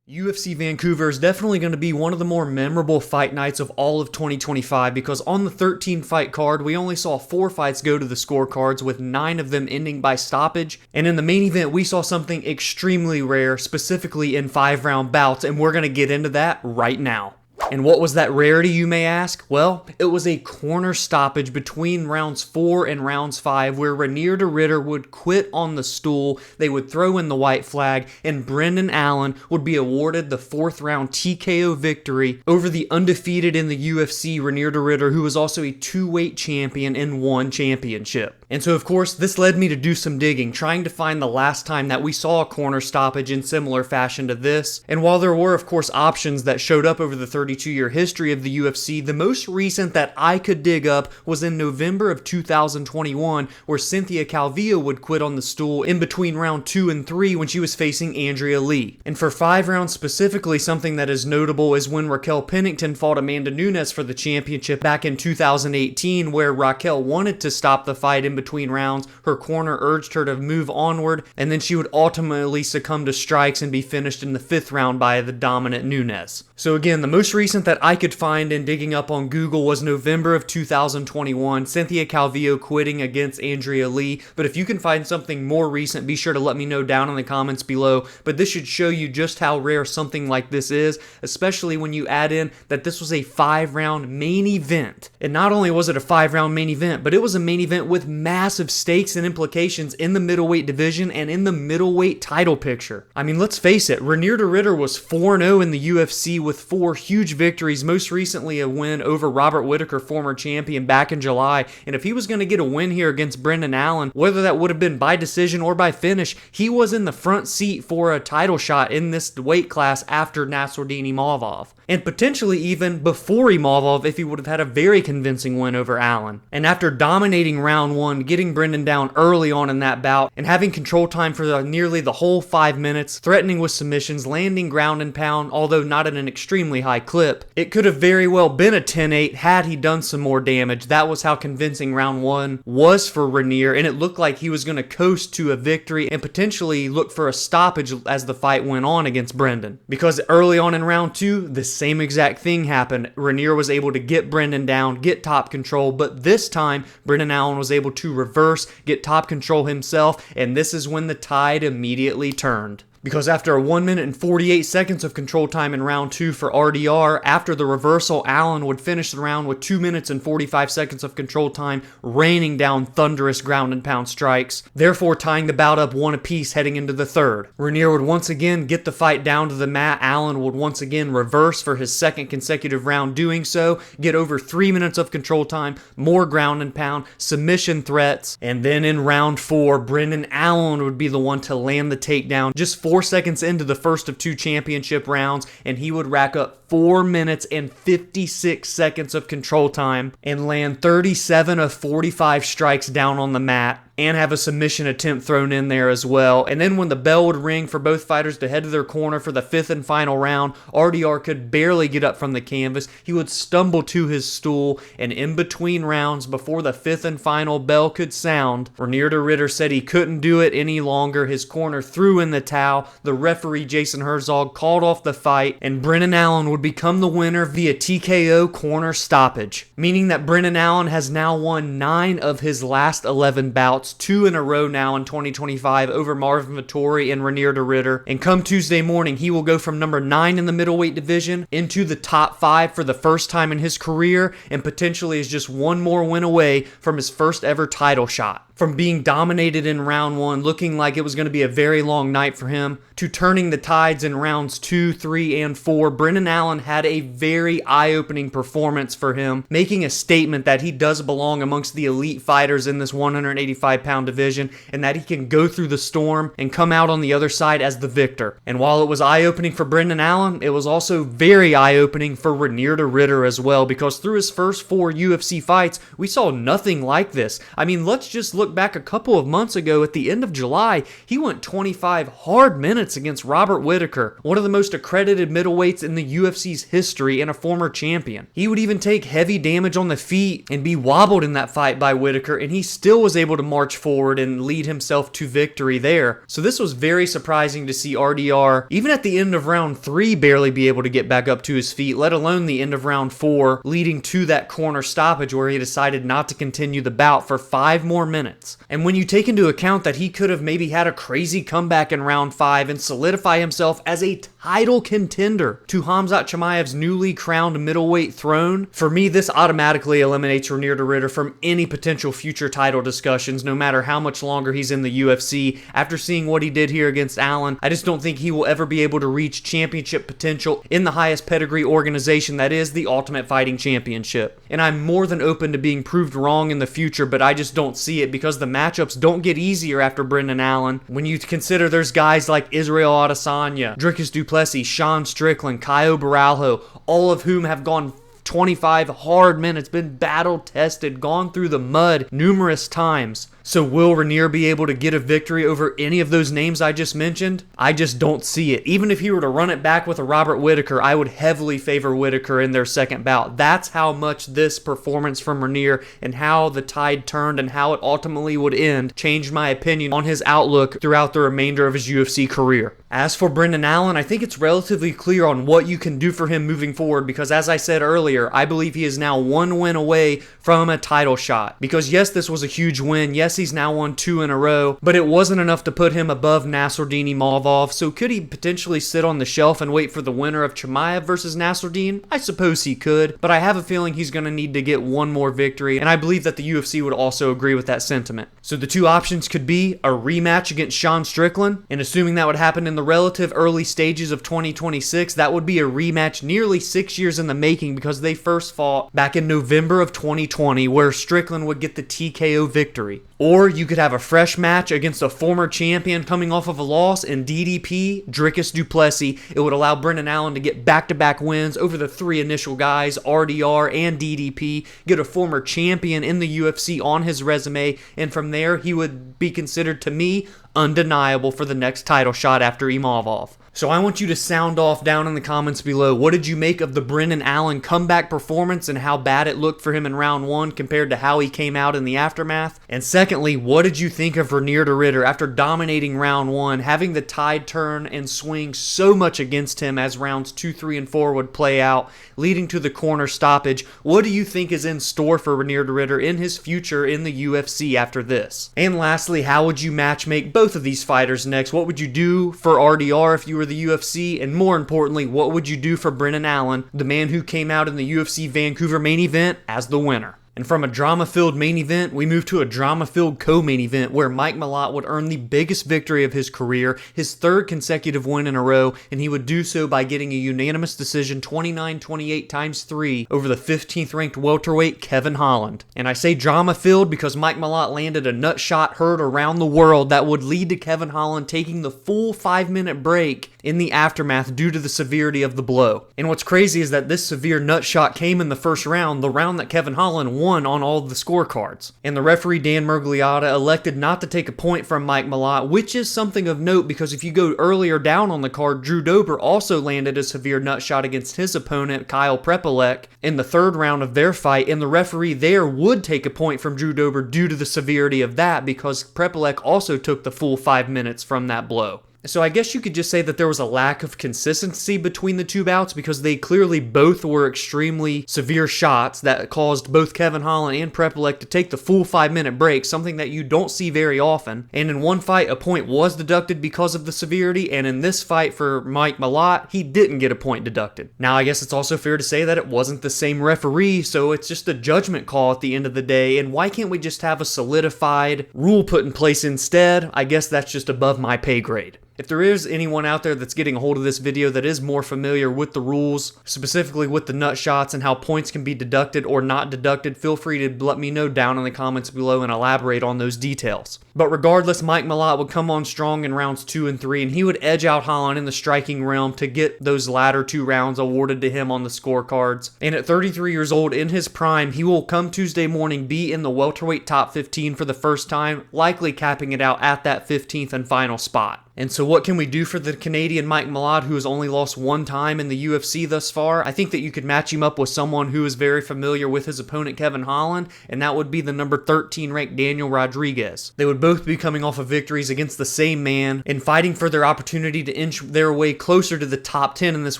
UFC Vancouver is definitely going to be one of the more memorable fight nights of all of 2025 because on the 13-fight card, we only saw 4 fights go to the scorecards, with 9 of them ending by stoppage. And in the main event, we saw something extremely rare, specifically in 5-round bouts, and we're going to get into that right now. And what was that rarity, you may ask? Well, it was a corner stoppage between rounds 4 and rounds 5 where Reinier de Ridder would quit on the stool, they would throw in the white flag, and Brendan Allen would be awarded the 4th round TKO victory over the undefeated in the UFC Reinier de Ridder, who was also a 2-weight champion and won championship. And so, of course, this led me to do some digging, trying to find the last time that we saw a corner stoppage in similar fashion to this. And while there were, of course, options that showed up over the 32-year history of the UFC, the most recent that I could dig up was in November of 2021, where Cynthia Calvillo would quit on the stool in between round 2 and 3 when she was facing Andrea Lee. And for 5 rounds specifically, something that is notable is when Raquel Pennington fought Amanda Nunes for the championship back in 2018, where Raquel wanted to stop the fight in between rounds. Her corner urged her to move onward, and then she would ultimately succumb to strikes and be finished in the 5th round by the dominant Nunes. So again, the most recent that I could find in digging up on Google was November of 2021, Cynthia Calvillo quitting against Andrea Lee. But if you can find something more recent, be sure to let me know down in the comments below. But this should show you just how rare something like this is, especially when you add in that this was a 5-round main event. And not only was it a 5-round main event, but it was a main event with massive stakes and implications in the middleweight division and in the middleweight title picture. I mean, let's face it, Reinier de Ridder was 4-0 in the UFC with 4 huge victories, most recently a win over Robert Whittaker, former champion, back in July. And if he was going to get a win here against Brendan Allen, whether that would have been by decision or by finish, he was in the front seat for a title shot in this weight class after Nassourdine Imavov. And potentially even before Imavov if he would have had a very convincing win over Allen. And after dominating round 1, getting Brendan down early on in that bout, and having control time for nearly the whole 5 minutes, threatening with submissions, landing ground and pound, although not at an extremely high clip, it could have very well been a 10-8 had he done some more damage. That was how convincing round 1 was for Reinier, and it looked like he was going to coast to a victory and potentially look for a stoppage as the fight went on against Brendan. Because early on in round 2, the same exact thing happened. Reinier was able to get Brendan down, get top control, but this time Brendan Allen was able to reverse, get top control himself, and this is when the tide immediately turned. Because after a 1 minute and 48 seconds of control time in round 2 for RDR, after the reversal, Allen would finish the round with 2 minutes and 45 seconds of control time, raining down thunderous ground and pound strikes, therefore tying the bout up 1 apiece heading into the 3rd. Reinier would once again get the fight down to the mat. Allen would once again reverse for his 2nd consecutive round, doing so, get over 3 minutes of control time, more ground and pound, submission threats, and then in round 4, Brendan Allen would be the one to land the takedown just 4 seconds into the first of 2 championship rounds, and he would rack up 4 minutes and 56 seconds of control time and land 37 of 45 strikes down on the mat, and have a submission attempt thrown in there as well. And then when the bell would ring for both fighters to head to their corner for the 5th and final round, RDR could barely get up from the canvas. He would stumble to his stool, and in between rounds, before the 5th and final bell could sound, Reinier de Ridder said he couldn't do it any longer. His corner threw in the towel. The referee, Jason Herzog, called off the fight, and Brendan Allen would become the winner via TKO corner stoppage, meaning that Brendan Allen has now won 9 of his last 11 bouts, 2 in a row now in 2025 over Marvin Vettori and Reinier de Ridder. And come Tuesday morning, he will go from number 9 in the middleweight division into the top 5 for the first time in his career, and potentially is just 1 more win away from his first ever title shot. From being dominated in round 1, looking like it was going to be a very long night for him, to turning the tides in rounds 2, 3, and 4, Brendan Allen had a very eye-opening performance for him, making a statement that he does belong amongst the elite fighters in this 185-pound division, and that he can go through the storm and come out on the other side as the victor. And while it was eye-opening for Brendan Allen, it was also very eye-opening for Reinier de Ridder as well, because through his first 4 UFC fights, we saw nothing like this. I mean, let's just look look back a couple of months ago at the end of July, he went 25 hard minutes against Robert Whittaker, one of the most accredited middleweights in the UFC's history and a former champion. He would even take heavy damage on the feet and be wobbled in that fight by Whittaker, and he still was able to march forward and lead himself to victory there. So this was very surprising to see RDR, even at the end of round 3, barely be able to get back up to his feet, let alone the end of round 4, leading to that corner stoppage where he decided not to continue the bout for 5 more minutes. And when you take into account that he could have maybe had a crazy comeback in round 5 and solidify himself as a title contender to Khamzat Chimaev's newly crowned middleweight throne, for me this automatically eliminates Reinier de Ridder from any potential future title discussions, no matter how much longer he's in the UFC. After seeing what he did here against Allen, I just don't think he will ever be able to reach championship potential in the highest pedigree organization that is the Ultimate Fighting Championship. And I'm more than open to being proved wrong in the future, but I just don't see it because the matchups don't get easier after Brendan Allen. When you consider there's guys like Israel Adesanya, Dricus du Plessis, Sean Strickland, Caio Baralho, all of whom have gone 25 hard minutes, been battle tested, gone through the mud numerous times. So will Reinier be able to get a victory over any of those names I just mentioned? I just don't see it. Even if he were to run it back with a Robert Whittaker, I would heavily favor Whittaker in their second bout. That's how much this performance from Reinier and how the tide turned and how it ultimately would end changed my opinion on his outlook throughout the remainder of his UFC career. As for Brendan Allen, I think it's relatively clear on what you can do for him moving forward because as I said earlier, I believe he is now 1 win away from a title shot. Because yes, this was a huge win. Yes, he's now won 2 in a row, but it wasn't enough to put him above Nassourdine Imavov. So could he potentially sit on the shelf and wait for the winner of Chimaev versus Nassourdine? I suppose he could, but I have a feeling he's going to need to get one more victory, and I believe that the UFC would also agree with that sentiment. So the two options could be a rematch against Sean Strickland, and assuming that would happen in the relative early stages of 2026, that would be a rematch nearly 6 years in the making because they first fought back in November of 2020 where Strickland would get the TKO victory. Or you could have a fresh match against a former champion coming off of a loss in DDP, Dricus du Plessis. It would allow Brendan Allen to get back-to-back wins over the 3 initial guys, RDR and DDP, get a former champion in the UFC on his resume, and from there he would be considered, to me, undeniable for the next title shot after Imavov. So I want you to sound off down in the comments below. What did you make of the Brendan Allen comeback performance and how bad it looked for him in round 1 compared to how he came out in the aftermath? And secondly, what did you think of Reinier de Ridder after dominating round 1, having the tide turn and swing so much against him as rounds 2, 3, and 4 would play out, leading to the corner stoppage? What do you think is in store for Reinier de Ridder in his future in the UFC after this? And lastly, how would you matchmake both of these fighters next? What would you do for RDR if you were the UFC, and more importantly, what would you do for Brendan Allen, the man who came out in the UFC Vancouver main event as the winner? And from a drama-filled main event, we move to a drama-filled co-main event where Mike Malott would earn the biggest victory of his career, his 3rd consecutive win in a row, and he would do so by getting a unanimous decision 29-28 times 3 over the 15th ranked welterweight Kevin Holland. And I say drama-filled because Mike Malott landed a nut shot heard around the world that would lead to Kevin Holland taking the full 5-minute break in the aftermath due to the severity of the blow. And what's crazy is that this severe nut shot came in the first round, the round that Kevin Holland won on all of the scorecards. And the referee Dan Murgliata elected not to take a point from Mike Malott, which is something of note because if you go earlier down on the card, Drew Dober also landed a severe nut shot against his opponent Kyle Prepolec in the 3rd round of their fight, and the referee there would take a point from Drew Dober due to the severity of that because Prepolec also took the full 5 minutes from that blow. So I guess you could just say that there was a lack of consistency between the two bouts because they clearly both were extremely severe shots that caused both Kevin Holland and Prepolec to take the full 5-minute break, something that you don't see very often. And in one fight, a point was deducted because of the severity, and in this fight for Mike Malott, he didn't get a point deducted. Now, I guess it's also fair to say that it wasn't the same referee, so it's just a judgment call at the end of the day, and why can't we just have a solidified rule put in place instead? I guess that's just above my pay grade. If there is anyone out there that's getting a hold of this video that is more familiar with the rules, specifically with the nut shots and how points can be deducted or not deducted, feel free to let me know down in the comments below and elaborate on those details. But regardless, Mike Malott would come on strong in rounds 2 and 3, and he would edge out Holland in the striking realm to get those latter 2 rounds awarded to him on the scorecards. And at 33 years old, in his prime, he will come Tuesday morning be in the welterweight top 15 for the first time, likely capping it out at that 15th and final spot. And so what can we do for the Canadian Mike Malott, who has only lost 1 time in the UFC thus far? I think that you could match him up with someone who is very familiar with his opponent Kevin Holland, and that would be the number 13 ranked Daniel Rodriguez. They would both be coming off of victories against the same man and fighting for their opportunity to inch their way closer to the top 10 in this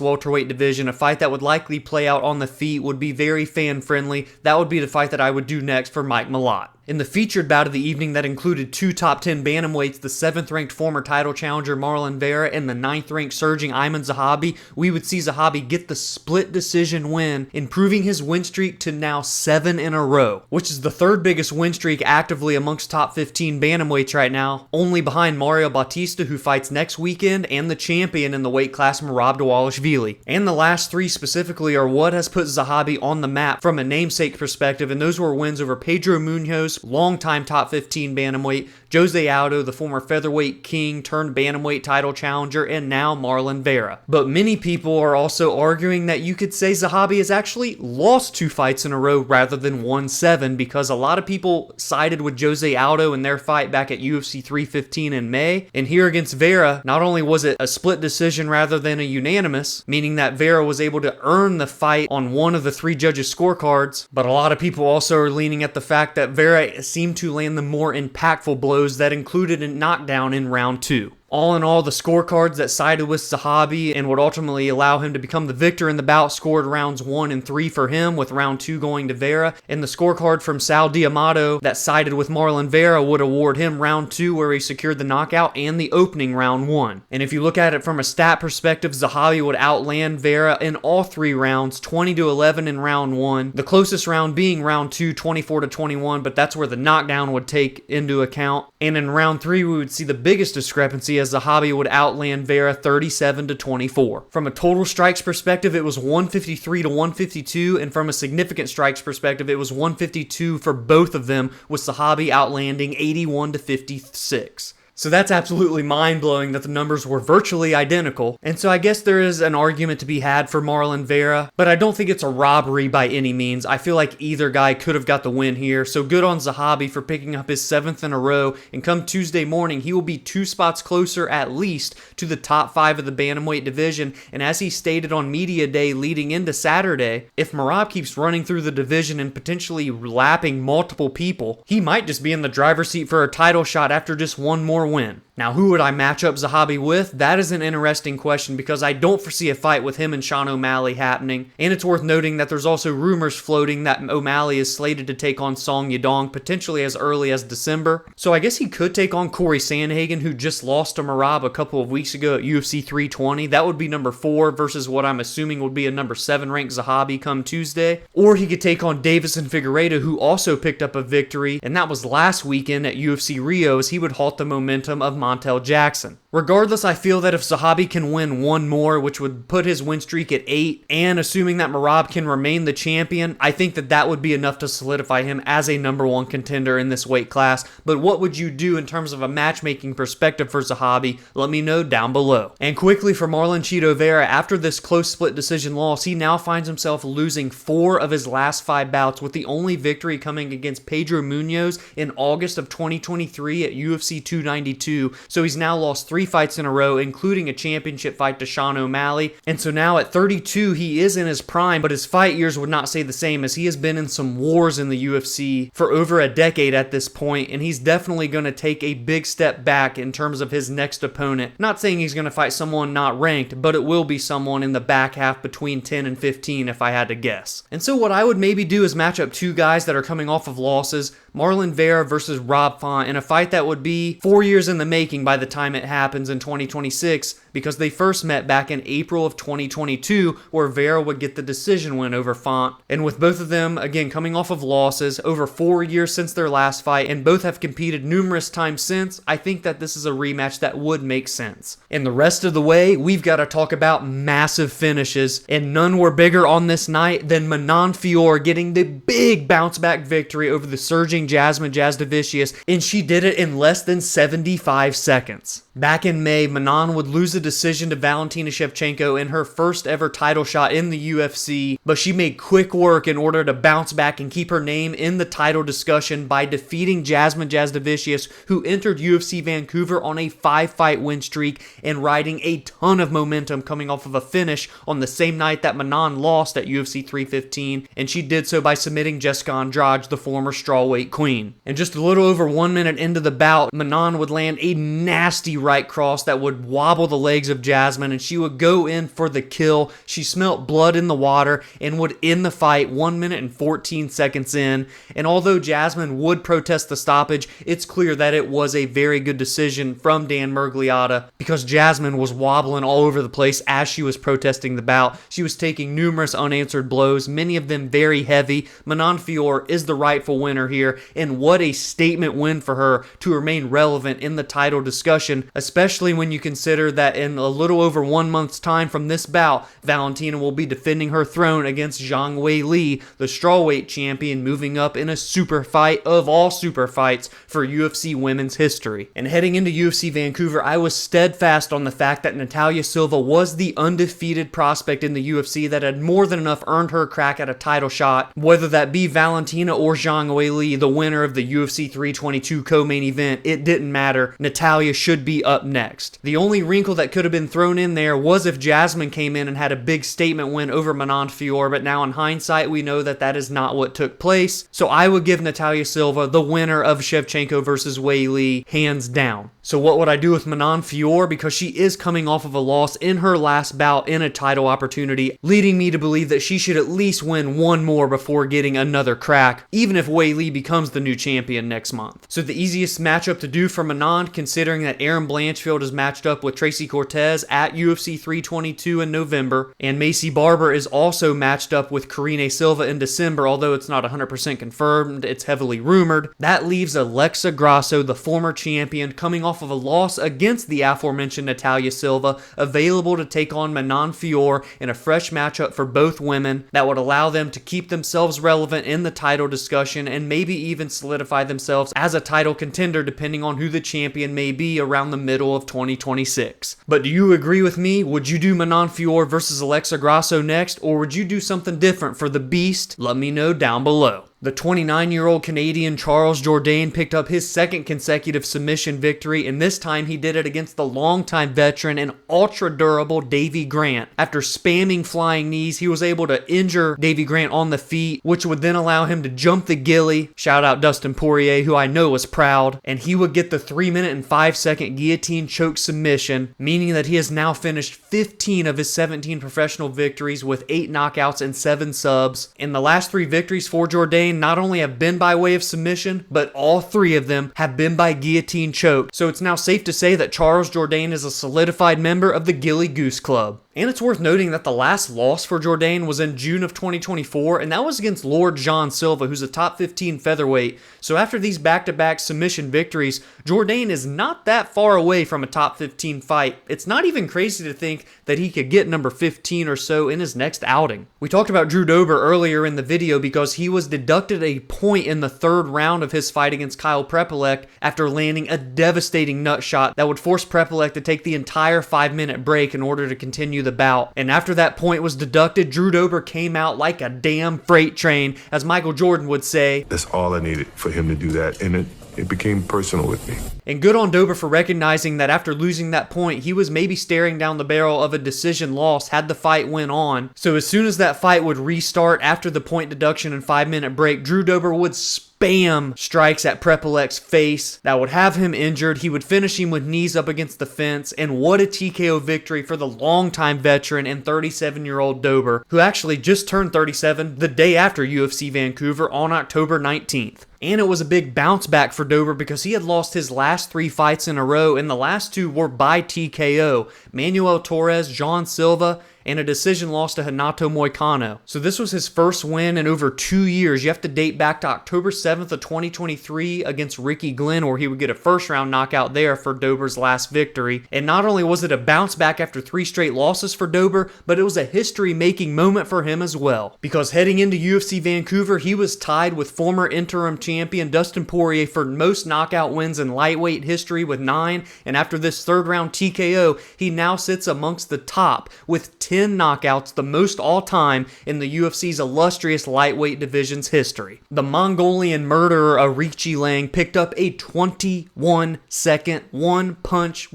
welterweight division. A fight that would likely play out on the feet, would be very fan friendly. That would be the fight that I would do next for Mike Malott. In the featured bout of the evening that included 2 top 10 bantamweights, the 7th ranked former title challenger Marlon Vera and the 9th ranked surging Aiemann Zahabi, we would see Zahabi get the split decision win, improving his win streak to now 7 in a row, which is the 3rd biggest win streak actively amongst top 15 bantamweights right now, only behind Mario Bautista, who fights next weekend, and the champion in the weight class Merab Dvalishvili. And the last 3 specifically are what has put Zahabi on the map from a namesake perspective, and those were wins over Pedro Munoz, longtime top 15 bantamweight, Jose Aldo, the former featherweight king turned bantamweight title challenger, and now Marlon Vera. But many people are also arguing that you could say Zahabi has actually lost 2 fights in a row rather than won 7, because a lot of people sided with Jose Aldo in their fight back at UFC 315 in May, and here against Vera, not only was it a split decision rather than a unanimous, meaning that Vera was able to earn the fight on one of the 3 judges' scorecards, but a lot of people also are leaning at the fact that Vera seemed to land the more impactful blows that included a knockdown in round 2. All in all, the scorecards that sided with Zahabi and would ultimately allow him to become the victor in the bout scored rounds 1 and 3 for him, with round 2 going to Vera, and the scorecard from Sal D'Amato that sided with Marlon Vera would award him round 2, where he secured the knockout, and the opening round 1. And if you look at it from a stat perspective, Zahabi would outland Vera in all 3 rounds, 20-11 in round 1, the closest round being round 2, 24-21, but that's where the knockdown would take into account. And in round 3, we would see the biggest discrepancy, as Zahabi would outland Vera 37-24. From a total strikes perspective, it was 153-152, and from a significant strikes perspective, it was 152 for both of them, with Zahabi outlanding 81-56. So that's absolutely mind-blowing that the numbers were virtually identical, and so I guess there is an argument to be had for Marlon Vera, but I don't think it's a robbery by any means. I feel like either guy could have got the win here, so good on Zahabi for picking up his 7th in a row, and come Tuesday morning, he will be 2 spots closer at least to the top 5 of the bantamweight division, and as he stated on media day leading into Saturday, if Merab keeps running through the division and potentially lapping multiple people, he might just be in the driver's seat for a title shot after just one more win. Now, who would I match up Zahabi with? That is an interesting question, because I don't foresee a fight with him and Sean O'Malley happening, and it's worth noting that there's also rumors floating that O'Malley is slated to take on Song Yadong potentially as early as December, so I guess he could take on Corey Sandhagen, who just lost to Merab a couple of weeks ago at UFC 320. That would be number 4 versus what I'm assuming would be a number 7 ranked Zahabi come Tuesday, or he could take on Davison Figueiredo, who also picked up a victory, and that was last weekend at UFC Rio, as he would halt the momentum of Montel Jackson. Regardless, I feel that if Zahabi can win one more, which would put his win streak at 8, and assuming that Merab can remain the champion, I think that that would be enough to solidify him as a number 1 contender in this weight class. But what would you do in terms of a matchmaking perspective for Zahabi? Let me know down below. And quickly for Marlon Chito Vera, after this close split decision loss, he now finds himself losing 4 of his last 5 bouts, with the only victory coming against Pedro Munoz in August of 2023 at UFC 292. So he's now lost 3 fights in a row, including a championship fight to Sean O'Malley. And so now at 32, he is in his prime, but his fight years would not say the same, as he has been in some wars in the UFC for over a decade at this point, and he's definitely going to take a big step back in terms of his next opponent. Not saying he's going to fight someone not ranked, but it will be someone in the back half between 10 and 15 if I had to guess. And so what I would maybe do is match up 2 guys that are coming off of losses, Marlon Vera versus Rob Font in a fight that would be 4 years in the making by the time it happens in 2026, because they first met back in April of 2022, where Vera would get the decision win over Font. And with both of them, again, coming off of losses, over 4 years since their last fight, and both have competed numerous times since, I think that this is a rematch that would make sense. And the rest of the way, we've got to talk about massive finishes, and none were bigger on this night than Manon Fiorot getting the big bounce back victory over the surging Jasmine Jasudavicius, and she did it in less than 75 seconds. Back in May, Manon would lose a decision to Valentina Shevchenko in her first ever title shot in the UFC, but she made quick work in order to bounce back and keep her name in the title discussion by defeating Jasmine Jasudavicius, who entered UFC Vancouver on a 5-fight win streak and riding a ton of momentum coming off of a finish on the same night that Manon lost at UFC 315, and she did so by submitting Jessica Andrade, the former strawweight queen. And just a little over 1 minute into the bout, Manon would land a nasty right cross that would wobble the legs of Jasmine, and she would go in for the kill. She smelt blood in the water and would end the fight 1 minute and 14 seconds in. And although Jasmine would protest the stoppage, it's clear that it was a very good decision from Dan Miragliotta, because Jasmine was wobbling all over the place as she was protesting the bout. She was taking numerous unanswered blows, many of them very heavy. Manon Fiorot is the rightful winner here, and what a statement win for her to remain relevant in the title discussion, especially when you consider that in a little over 1 month's time from this bout, Valentina will be defending her throne against Zhang Weili, the strawweight champion, moving up in a super fight of all super fights for UFC women's history. And heading into UFC Vancouver, I was steadfast on the fact that Natalia Silva was the undefeated prospect in the UFC that had more than enough earned her crack at a title shot, whether that be Valentina or Zhang Weili, the winner of the UFC 322 co-main event. It didn't matter. Natalia should be up next. The only wrinkle that could have been thrown in there was if Jasmine came in and had a big statement win over Manon Fiorot, but now in hindsight we know that that is not what took place. So I would give Natalia Silva the winner of Shevchenko versus Weili, hands down. So what would I do with Manon Fiorot? Because she is coming off of a loss in her last bout in a title opportunity, leading me to believe that she should at least win one more before getting another crack, even if Weili becomes the new champion next month. So the easiest matchup to do for Manon, considering that Erin Blanchfield is matched up with Tracy Cortez at UFC 322 in November, and Macy Barber is also matched up with Karine Silva in December, although it's not 100% confirmed, it's heavily rumored. That leaves Alexa Grasso, the former champion, coming off of a loss against the aforementioned Natalia Silva, available to take on Manon Fiorot in a fresh matchup for both women that would allow them to keep themselves relevant in the title discussion and maybe even solidify themselves as a title contender depending on who the champion may be around the middle of 2026. But do you agree with me? Would you do Manon Fiorot versus Alexa Grasso next, or would you do something different for the Beast? Let me know down below. The 29-year-old Canadian Charles Jourdain picked up his second consecutive submission victory, and this time he did it against the longtime veteran and ultra-durable Davey Grant. After spamming flying knees, he was able to injure Davey Grant on the feet, which would then allow him to jump the ghillie. Shout out Dustin Poirier, who I know was proud. And he would get the 3-minute and 5-second guillotine choke submission, meaning that he has now finished 15 of his 17 professional victories with 8 knockouts and 7 subs. And the last 3 victories for Jourdain not only have been by way of submission, but all 3 of them have been by guillotine choke. So it's now safe to say that Charles Jourdain is a solidified member of the Gilly Goose Club. And it's worth noting that the last loss for Jourdain was in June of 2024, and that was against Lord John Silva, who's a top 15 featherweight. So after these back-to-back submission victories, Jourdain is not that far away from a top 15 fight. It's not even crazy to think that he could get number 15 or so in his next outing. We talked about Drew Dober earlier in the video because he was deducted a point in the 3rd round of his fight against Kyle Prepolec after landing a devastating nut shot that would force Prepolec to take the entire 5-minute break in order to continue the bout. And after that point was deducted, Drew Dober came out like a damn freight train, as Michael Jordan would say. That's all I needed for him to do that, and it became personal with me. And good on Dober for recognizing that after losing that point, he was maybe staring down the barrel of a decision loss had the fight went on. So as soon as that fight would restart after the point deduction and 5-minute break, Drew Dober would spam strikes at Prepolec's face that would have him injured. He would finish him with knees up against the fence, and what a TKO victory for the longtime veteran and 37-year-old Dober, who actually just turned 37 the day after UFC Vancouver on October 19th. And it was a big bounce back for Dober because he had lost his last 3 fights in a row, and the last 2 were by TKO. Manuel Torres, John Silva, and a decision loss to Renato Moicano. So this was his first win in over 2 years. You have to date back to October 7th of 2023 against Ricky Glenn, where he would get a first-round knockout there for Dober's last victory. And not only was it a bounce back after 3 straight losses for Dober, but it was a history-making moment for him as well. Because heading into UFC Vancouver, he was tied with former interim champion Dustin Poirier for most knockout wins in lightweight history with 9, and after this third-round TKO, he now sits amongst the top with 10 knockouts, the most all-time in the UFC's illustrious lightweight division's history. The Mongolian murderer Aoriqileng picked up a 21-second one-punch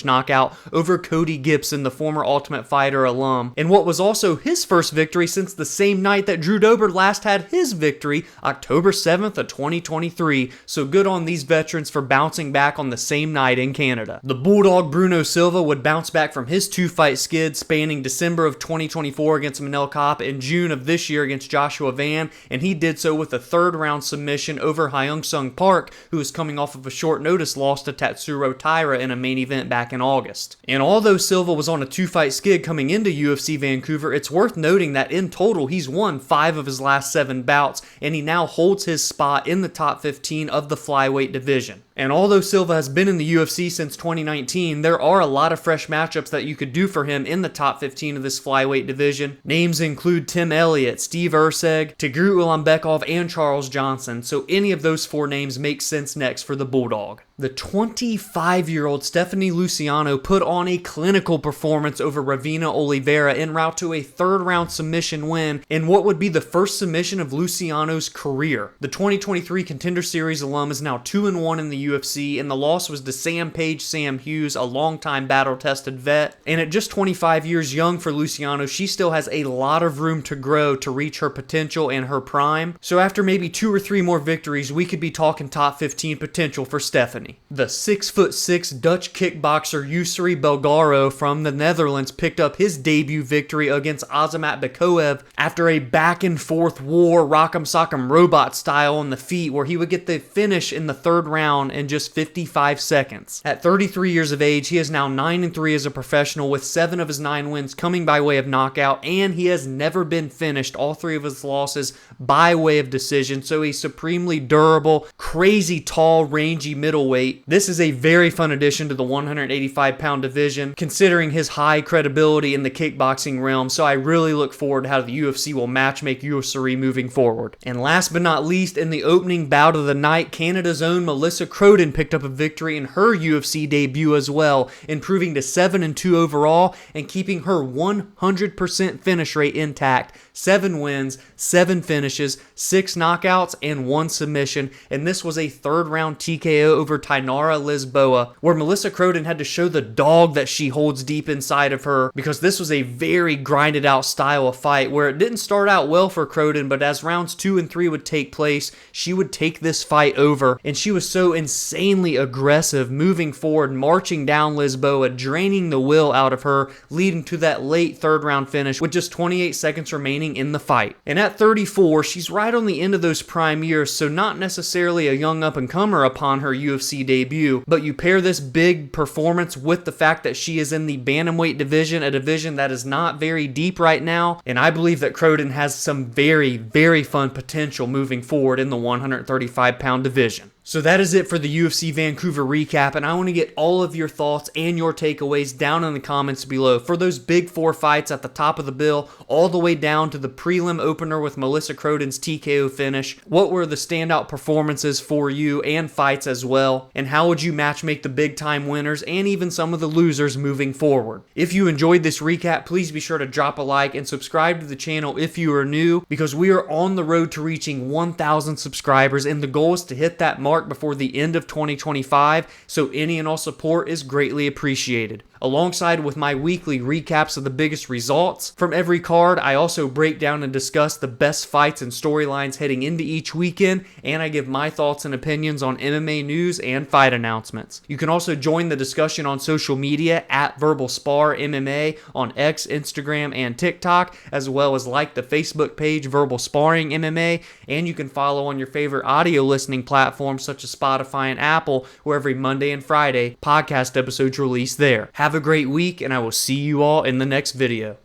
knockout over Cody Gibson, the former Ultimate Fighter alum, and what was also his first victory since the same night that Drew Dober last had his victory, October 7th of 2023, so good on these veterans for bouncing back on the same night in Canada. The Bulldog Bruno Silva would bounce back from his 2-fight skid spanning December of 2024 against Manel Kape and June of this year against Joshua Van, and he did so with a third-round submission over Hyunsung Park, who was coming off of a short notice loss to Tatsuro Taira in a main event back in August. And although Silva was on a 2-fight skid coming into UFC Vancouver, it's worth noting that in total he's won 5 of his last 7 bouts, and he now holds his spot in the top 15 of the flyweight division. And although Silva has been in the UFC since 2019, there are a lot of fresh matchups that you could do for him in the top 15 of this flyweight division. Names include Tim Elliott, Steve Erceg, Tigru Ulanbekov, and Charles Johnson, so any of those 4 names make sense next for the Bulldog. The 25-year-old Stephanie Luciano put on a clinical performance over Ravena Oliveira en route to a third-round submission win in what would be the first submission of Luciano's career. The 2023 Contender Series alum is now 2-1 in the UFC, and the loss was to Sam Hughes, a longtime battle-tested vet. And at just 25 years young for Luciano, she still has a lot of room to grow to reach her potential and her prime. So after maybe 2 or 3 more victories, we could be talking top 15 potential for Stephanie. The 6'6" Dutch kickboxer Yousri Belgaroui from the Netherlands picked up his debut victory against Azamat Bekoev after a back-and-forth war rock'em sock'em robot style on the feet, where he would get the finish in the third round in just 55 seconds. At 33 years of age, he is now 9-3 as a professional, with 7 of his 9 wins coming by way of knockout, and he has never been finished, all 3 of his losses by way of decision, so a supremely durable, crazy tall, rangy middleweight. This is a very fun addition to the 185-pound division, considering his high credibility in the kickboxing realm, so I really look forward to how the UFC will matchmake Yousri moving forward. And last but not least, in the opening bout of the night, Canada's own Melissa Croden picked up a victory in her UFC debut as well, improving to 7-2 overall and keeping her 100% finish rate intact. 7 wins, 7 finishes, 6 knockouts, and 1 submission, and this was a third-round TKO over Tainara Lisboa, where Melissa Croden had to show the dog that she holds deep inside of her, because this was a very grinded out style of fight where it didn't start out well for Croden, but as rounds 2 and 3 would take place, she would take this fight over, and she was so insanely aggressive, moving forward, marching down Lisboa, draining the will out of her, leading to that late third round finish with just 28 seconds remaining in the fight. And at 34, she's right on the end of those prime years, so not necessarily a young up-and-comer upon her UFC debut, but you pair this big performance with the fact that she is in the bantamweight division, a division that is not very deep right now, and I believe that Croden has some very, very fun potential moving forward in the 135-pound division. So that is it for the UFC Vancouver recap, and I want to get all of your thoughts and your takeaways down in the comments below for those big 4 fights at the top of the bill, all the way down to the prelim opener with Melissa Croden's TKO finish. What were the standout performances for you and fights as well, and how would you matchmake the big time winners and even some of the losers moving forward? If you enjoyed this recap, please be sure to drop a like and subscribe to the channel if you are new, because we are on the road to reaching 1,000 subscribers, and the goal is to hit that mark mark before the end of 2025, so any and all support is greatly appreciated. Alongside with my weekly recaps of the biggest results from every card, I also break down and discuss the best fights and storylines heading into each weekend, and I give my thoughts and opinions on MMA news and fight announcements. You can also join the discussion on social media at Verbal Spar MMA on X, Instagram, and TikTok, as well as like the Facebook page Verbal Sparring MMA, and you can follow on your favorite audio listening platforms such as Spotify and Apple, where every Monday and Friday podcast episodes release there. Have a great week, and I will see you all in the next video.